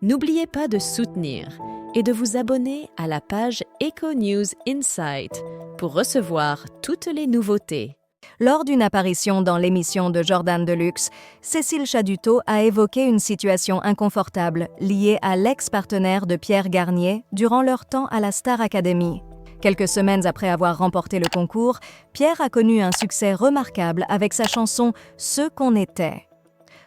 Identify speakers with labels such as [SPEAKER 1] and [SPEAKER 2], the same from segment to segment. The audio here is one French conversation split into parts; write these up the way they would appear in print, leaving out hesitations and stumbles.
[SPEAKER 1] N'oubliez pas de soutenir et de vous abonner à la page Eco News Insight pour recevoir toutes les nouveautés.
[SPEAKER 2] Lors d'une apparition dans l'émission de Jordan Deluxe, Cécile Chadutot a évoqué une situation inconfortable liée à l'ex-partenaire de Pierre Garnier durant leur temps à la Star Academy. Quelques semaines après avoir remporté le concours, Pierre a connu un succès remarquable avec sa chanson « Ce qu'on était ».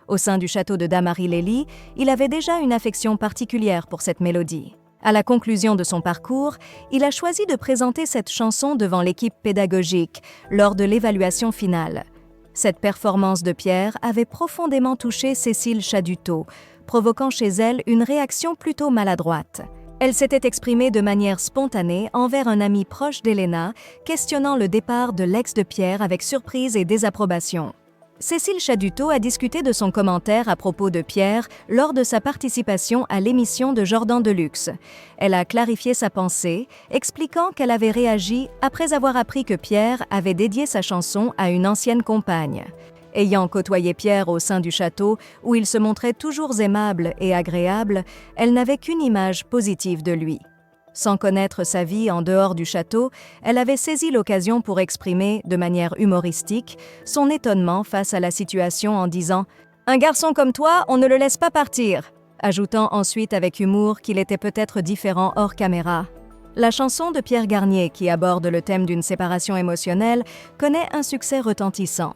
[SPEAKER 2] Au sein du château de Damary-Lélis, il avait déjà une affection particulière pour cette mélodie. À la conclusion de son parcours, il a choisi de présenter cette chanson devant l'équipe pédagogique lors de l'évaluation finale. Cette performance de Pierre avait profondément touché Cécile Chadutot, provoquant chez elle une réaction plutôt maladroite. Elle s'était exprimée de manière spontanée envers un ami proche d'Elena, questionnant le départ de l'ex de Pierre avec surprise et désapprobation. Cécile Chadutot a discuté de son commentaire à propos de Pierre lors de sa participation à l'émission de Jordan Deluxe. Elle a clarifié sa pensée, expliquant qu'elle avait réagi après avoir appris que Pierre avait dédié sa chanson à une ancienne compagne. Ayant côtoyé Pierre au sein du château, où il se montrait toujours aimable et agréable, elle n'avait qu'une image positive de lui. Sans connaître sa vie en dehors du château, elle avait saisi l'occasion pour exprimer, de manière humoristique, son étonnement face à la situation en disant « Un garçon comme toi, on ne le laisse pas partir », ajoutant ensuite avec humour qu'il était peut-être différent hors caméra. La chanson de Pierre Garnier, qui aborde le thème d'une séparation émotionnelle, connaît un succès retentissant.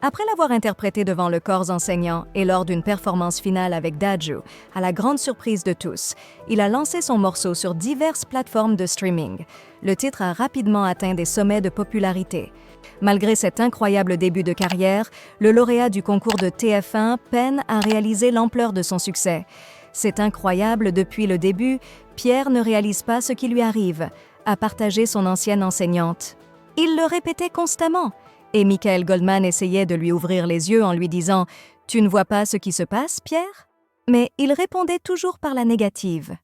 [SPEAKER 2] Après l'avoir interprété devant le corps enseignant et lors d'une performance finale avec Dadju, à la grande surprise de tous, il a lancé son morceau sur diverses plateformes de streaming. Le titre a rapidement atteint des sommets de popularité. Malgré cet incroyable début de carrière, le lauréat du concours de TF1 peine à réaliser l'ampleur de son succès. C'est incroyable, depuis le début, Pierre ne réalise pas ce qui lui arrive, a partagé son ancienne enseignante. Il le répétait constamment. Et Michael Goldman essayait de lui ouvrir les yeux en lui disant « Tu ne vois pas ce qui se passe, Pierre ?» Mais il répondait toujours par la négative.